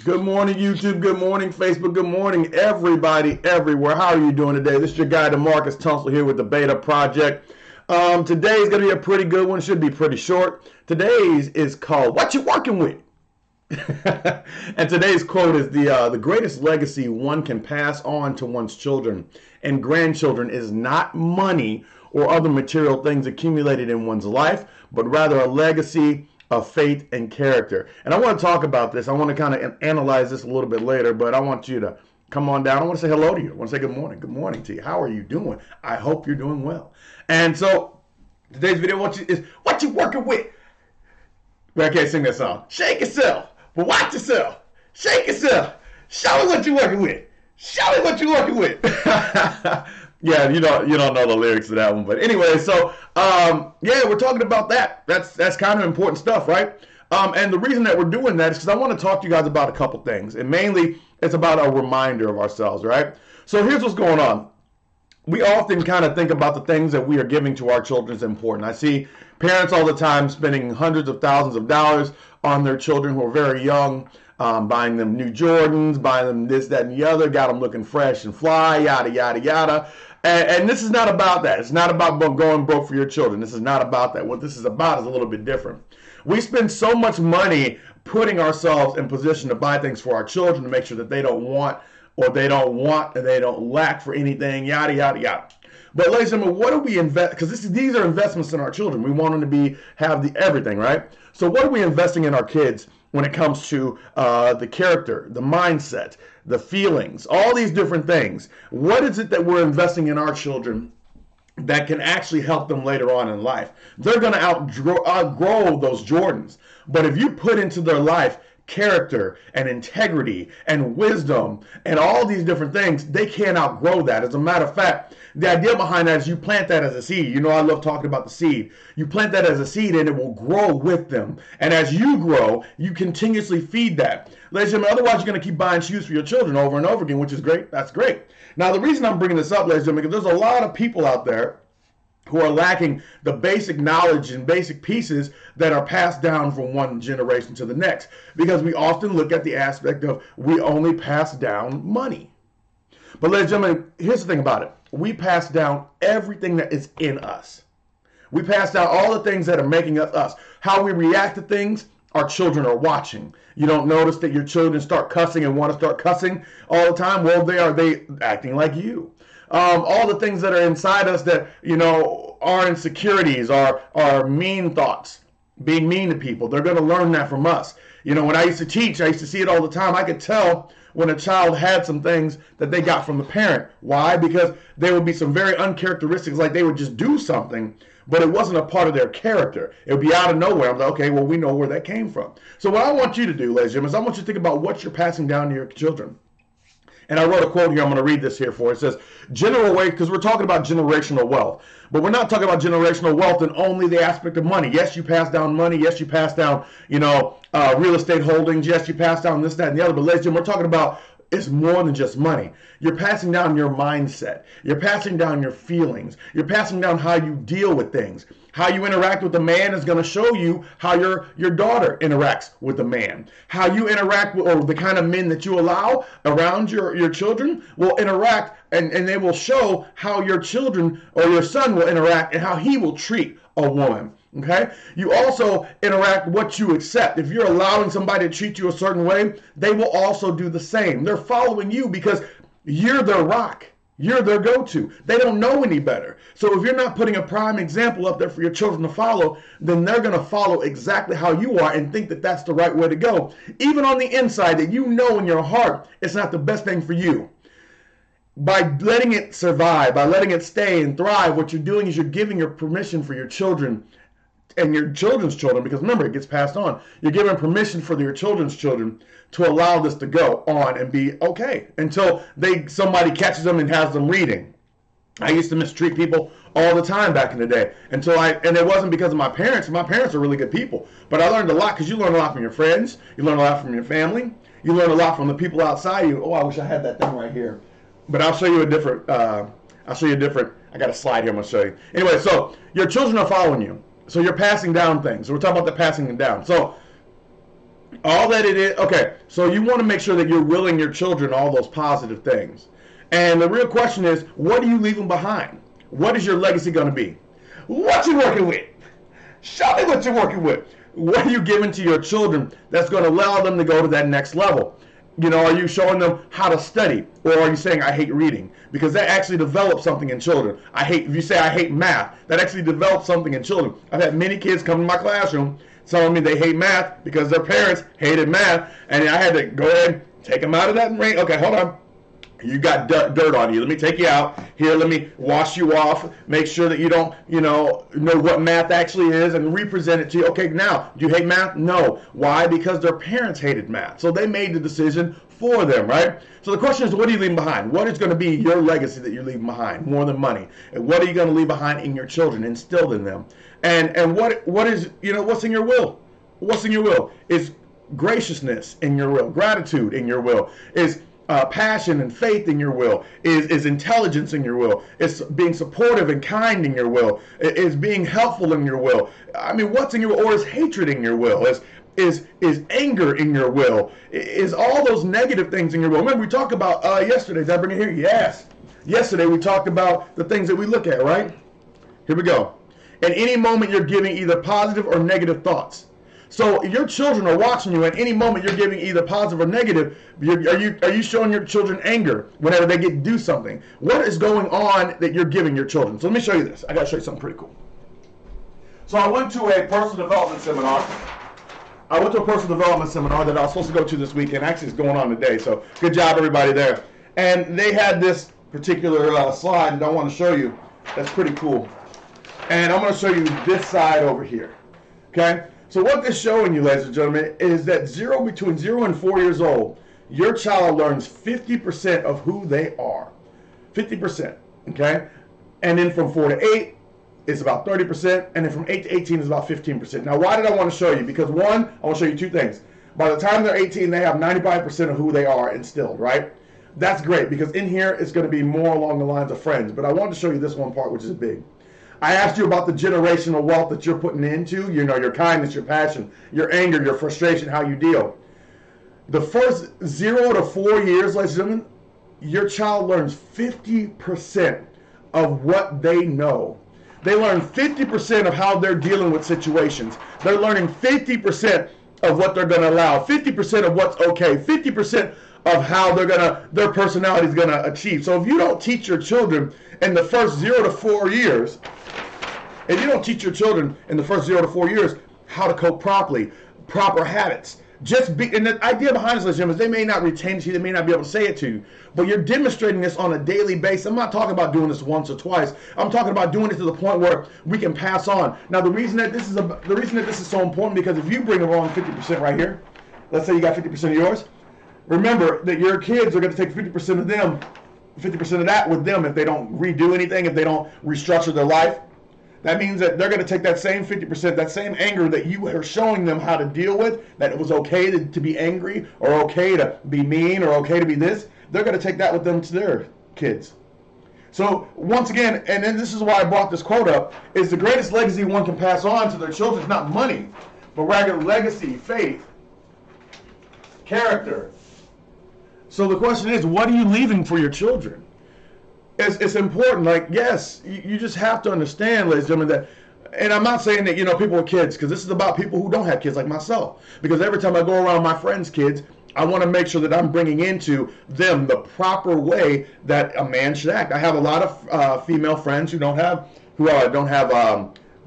Good morning, YouTube. Good morning, Facebook. Good morning, everybody, everywhere. How are you doing today? This is your guy, DeMarcus Tunsil, here with the Beta Project. Today is going to be a pretty good one. Should be pretty short. Today's is called "What You Working With." And today's quote is the greatest legacy one can pass on to one's children and grandchildren is not money or other material things accumulated in one's life, but rather a legacy of faith and character. And I want to talk about this. I want to kind of analyze this a little bit later, but I want you to come on down. I want to say hello to you. I want to say good morning. Good morning to you. How are you doing? I hope you're doing well. And so today's video is what you working with. Well, I can't sing that song. Shake yourself, but watch yourself. Shake yourself. Show me what you're working with. Show me what you're working with. Yeah, you don't know the lyrics to that one, but anyway, so yeah, we're talking about that. That's kind of important stuff, right? And the reason that we're doing that is because I want to talk to you guys about a couple things, and mainly it's about a reminder of ourselves, right? So here's what's going on. We often kind of think about the things that we are giving to our children is important. I see parents all the time spending hundreds of thousands of dollars on their children who are very young. Buying them new Jordans, buying them this, that, and the other, got them looking fresh and fly, yada, yada, yada. And this is not about that. It's not about going broke for your children. This is not about that. What this is about is a little bit different. We spend so much money putting ourselves in position to buy things for our children to make sure that they don't want and they don't lack for anything, yada, yada, yada. But ladies and gentlemen, what do we invest? Because these are investments in our children. We want them to have the everything, right? So what are we investing in our kids when it comes to the character, the mindset, the feelings, all these different things? What is it that we're investing in our children that can actually help them later on in life? They're going to outgrow those Jordans. But if you put into their life character and integrity and wisdom and all these different things, they can't outgrow that. As a matter of fact, the idea behind that is you plant that as a seed. You know, I love talking about the seed. You plant that as a seed and it will grow with them. And as you grow, you continuously feed that. Ladies and gentlemen, otherwise you're going to keep buying shoes for your children over and over again, which is great. That's great. Now, the reason I'm bringing this up, ladies and gentlemen, because there's a lot of people out there who are lacking the basic knowledge and basic pieces that are passed down from one generation to the next. Because we often look at the aspect of we only pass down money. But ladies and gentlemen, here's the thing about it. We pass down everything that is in us. We pass down all the things that are making us us. How we react to things, our children are watching. You don't notice that your children start cussing and want to start cussing all the time? Well, they acting like you. All the things that are inside us that, are insecurities, are mean thoughts, being mean to people. They're going to learn that from us. When I used to teach, I used to see it all the time. I could tell when a child had some things that they got from the parent. Why? Because there would be some very uncharacteristics, like they would just do something, but it wasn't a part of their character. It would be out of nowhere. I'm like, okay, well, we know where that came from. So what I want you to do, ladies and gentlemen, is I want you to think about what you're passing down to your children. And I wrote a quote here. I'm going to read this here for it. It says, because we're talking about generational wealth. But we're not talking about generational wealth in only the aspect of money. Yes, you pass down money. Yes, you pass down, real estate holdings. Yes, you pass down this, that, and the other. But ladies and gentlemen, we're talking about it's more than just money. You're passing down your mindset. You're passing down your feelings. You're passing down how you deal with things. How you interact with a man is going to show you how your daughter interacts with a man. How you interact with, or the kind of men that you allow around your children will interact, and they will show how your children or your son will interact and how he will treat a woman. Okay? You also interact what you accept. If you're allowing somebody to treat you a certain way, they will also do the same. They're following you because you're their rock. You're their go-to. They don't know any better. So if you're not putting a prime example up there for your children to follow, then they're going to follow exactly how you are and think that that's the right way to go. Even on the inside, that you know in your heart it's not the best thing for you. By letting it survive, by letting it stay and thrive, what you're doing is you're giving your permission for your children and your children's children, because remember, it gets passed on. You're giving permission for your children's children to allow this to go on and be okay until somebody catches them and has them reading. I used to mistreat people all the time back in the day and it wasn't because of my parents. My parents are really good people, but I learned a lot because you learn a lot from your friends. You learn a lot from your family. You learn a lot from the people outside you. Oh, I wish I had that thing right here, but I'll show you a different, I got a slide here I'm going to show you. Anyway, so your children are following you. So you're passing down things. So we're talking about the passing them down. So all that it is, okay, So you want to make sure that you're willing your children all those positive things. And the real question is, what are you leaving behind? What is your legacy going to be? What you working with? Show me what you're working with. What are you giving to your children that's going to allow them to go to that next level? You know, are you showing them how to study? Or are you saying, I hate reading? Because that actually develops something in children. If you say, I hate math, that actually develops something in children. I've had many kids come to my classroom telling me they hate math because their parents hated math. And I had to go ahead and take them out of that ring. Okay, hold on. You got dirt on you. Let me take you out. Here, let me wash you off. Make sure that you don't, know what math actually is and represent it to you. Okay, now, do you hate math? No. Why? Because their parents hated math. So they made the decision for them, right? So the question is, what are you leaving behind? What is going to be your legacy that you're leaving behind, more than money? And what are you going to leave behind in your children, instilled in them? And what is, what's in your will? What's in your will? Is graciousness in your will, gratitude in your will, is passion and faith in your will, is intelligence in your will, is being supportive and kind in your will, is being helpful in your will. I mean, what's in your will? Or is hatred in your will? Is anger in your will? Is all those negative things in your will? Remember, we talked about yesterday. Did I bring it here? Yes. Yesterday we talked about the things that we look at, right? Here we go. At any moment you're giving either positive or negative thoughts. So your children are watching you. At any moment, you're giving either positive or negative. Are you showing your children anger whenever they get to do something? What is going on that you're giving your children? So let me show you this. I got to show you something pretty cool. So I went to a personal development seminar. that I was supposed to go to this weekend. Actually, it's going on today. So good job, everybody there. And they had this particular slide that I want to show you. That's pretty cool. And I'm going to show you this side over here. Okay? So what this is showing you, ladies and gentlemen, is that between 0 and 4 years old, your child learns 50% of who they are. 50%, okay? And then from 4 to 8, it's about 30%, and then from 8 to 18 is about 15%. Now, why did I want to show you? Because one, I want to show you two things. By the time they're 18, they have 95% of who they are instilled, right? That's great, because in here, it's going to be more along the lines of friends. But I wanted to show you this one part, which is big. I asked you about the generational wealth that you're putting into, your kindness, your passion, your anger, your frustration, how you deal. The first 0 to 4 years, ladies and gentlemen, your child learns 50% of what they know. They learn 50% of how they're dealing with situations. They're learning 50% of what they're going to allow, 50% of what's okay, 50% of how their personality is going to achieve. So if you don't teach your children in the first 0 to 4 years, how to cope properly, proper habits, and the idea behind this, is they may not retain it to you, they may not be able to say it to you, but you're demonstrating this on a daily basis. I'm not talking about doing this once or twice. I'm talking about doing it to the point where we can pass on. Now, the reason that this is so important, because if you bring along 50% right here, let's say you got 50% of yours, remember that your kids are going to take 50% of them, 50% of that with them if they don't redo anything, if they don't restructure their life. That means that they're going to take that same 50%, that same anger that you are showing them how to deal with, that it was okay to be angry, or okay to be mean, or okay to be this. They're going to take that with them to their kids. So once again, and then this is why I brought this quote up, is the greatest legacy one can pass on to their children is not money, but rather legacy, faith, character. So the question is, what are you leaving for your children? It's important. Like, yes, you just have to understand, ladies and gentlemen, that, and I'm not saying that, people with kids, because this is about people who don't have kids like myself. Because every time I go around my friends' kids, I want to make sure that I'm bringing into them the proper way that a man should act. I have a lot of female friends the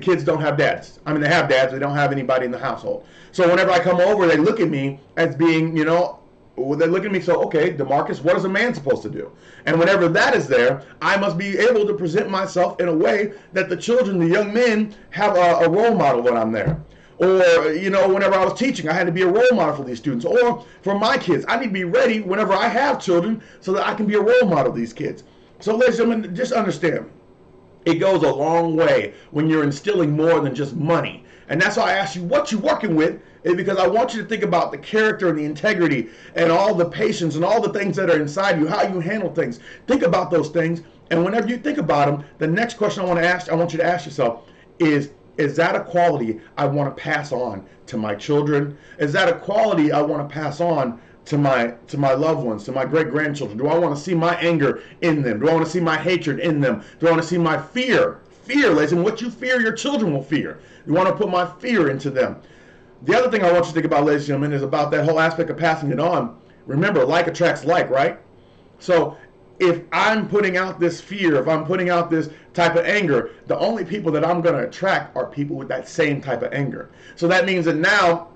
kids don't have dads. I mean, they have dads, they don't have anybody in the household. So whenever I come over, they look at me as being, they look at me, so, okay, DeMarcus, what is a man supposed to do? And whenever that is there, I must be able to present myself in a way that the children, the young men, have a role model when I'm there. Or, whenever I was teaching, I had to be a role model for these students. Or for my kids, I need to be ready whenever I have children so that I can be a role model to these kids. So, ladies and gentlemen, just understand, it goes a long way when you're instilling more than just money. And that's why I asked you what you're working with, is because I want you to think about the character and the integrity and all the patience and all the things that are inside you, how you handle things. Think about those things, and whenever you think about them, the next question I want you to ask yourself is Is that a quality I want to pass on to my children? Is that a quality I want to pass on to my loved ones, to my great-grandchildren? Do I want to see my anger in them? Do I want to see my hatred in them? Do I want to see my fear? Fear, ladies, and what you fear, your children will fear. You want to put my fear into them. The other thing I want you to think about, ladies and gentlemen, is about that whole aspect of passing it on. Remember, like attracts like, right? So if I'm putting out this fear, if I'm putting out this type of anger, the only people that I'm going to attract are people with that same type of anger. So that means that now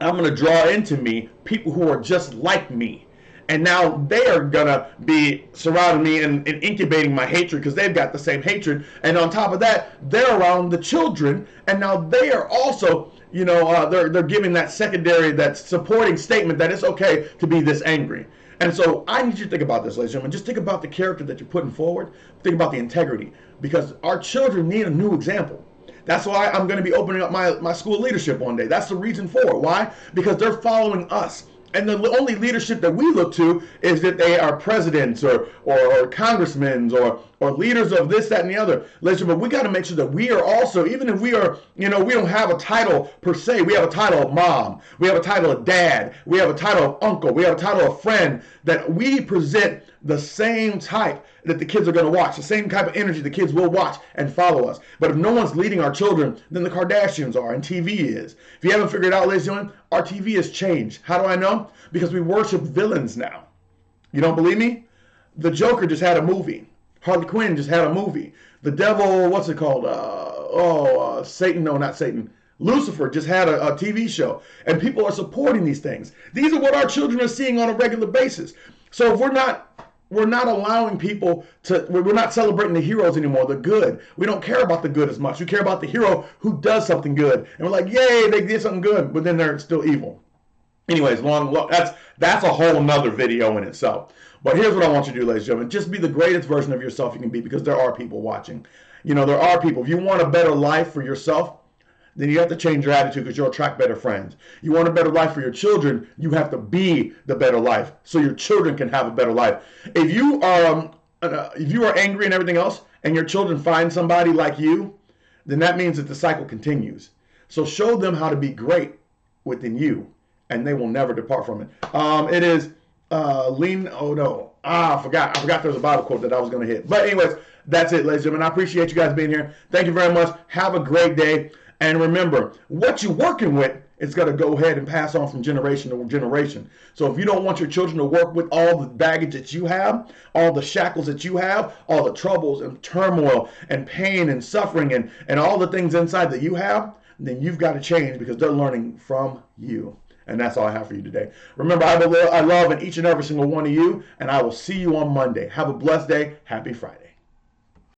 I'm going to draw into me people who are just like me. And now they are going to be surrounding me and incubating my hatred because they've got the same hatred. And on top of that, they're around the children. And now they are also, they're giving that secondary, that supporting statement that it's okay to be this angry. And so I need you to think about this, ladies and gentlemen. Just think about the character that you're putting forward. Think about the integrity. Because our children need a new example. That's why I'm going to be opening up my school leadership one day. That's the reason for it. Why? Because they're following us. And the only leadership that we look to is that they are presidents or congressmen or leaders of this, that, and the other. Listen, but we got to make sure that we are also, even if we are, we don't have a title per se. We have a title of mom. We have a title of dad. We have a title of uncle. We have a title of friend, that we present the same type that the kids are going to watch, the same type of energy the kids will watch and follow us. But if no one's leading our children, then the Kardashians are and TV is. If you haven't figured it out, ladies and gentlemen, our TV has changed. How do I know? Because we worship villains now. You don't believe me? The Joker just had a movie. Harley Quinn just had a movie. The devil, what's it called? Satan, no, not Satan. Lucifer just had a TV show. And people are supporting these things. These are what our children are seeing on a regular basis. So if we're not allowing people to, we're not celebrating the heroes anymore, the good. We don't care about the good as much. We care about the hero who does something good. And we're like, yay, they did something good, but then they're still evil. Anyways, that's a whole nother video in itself. But here's what I want you to do, ladies and gentlemen. Just be the greatest version of yourself you can be, because there are people watching. There are people. If you want a better life for yourself, then you have to change your attitude, because you'll attract better friends. You want a better life for your children, you have to be the better life so your children can have a better life. If you are angry and everything else, and your children find somebody like you, then that means that the cycle continues. So show them how to be great within you, and they will never depart from it. It is I forgot there's a Bible quote that I was going to hit. But anyways, that's it, ladies and gentlemen. I appreciate you guys being here. Thank you very much. Have a great day. And remember, what you're working with is going to go ahead and pass on from generation to generation. So if you don't want your children to work with all the baggage that you have, all the shackles that you have, all the troubles and turmoil and pain and suffering and all the things inside that you have, then you've got to change, because they're learning from you. And that's all I have for you today. Remember, I love in each and every single one of you, and I will see you on Monday. Have a blessed day. Happy Friday.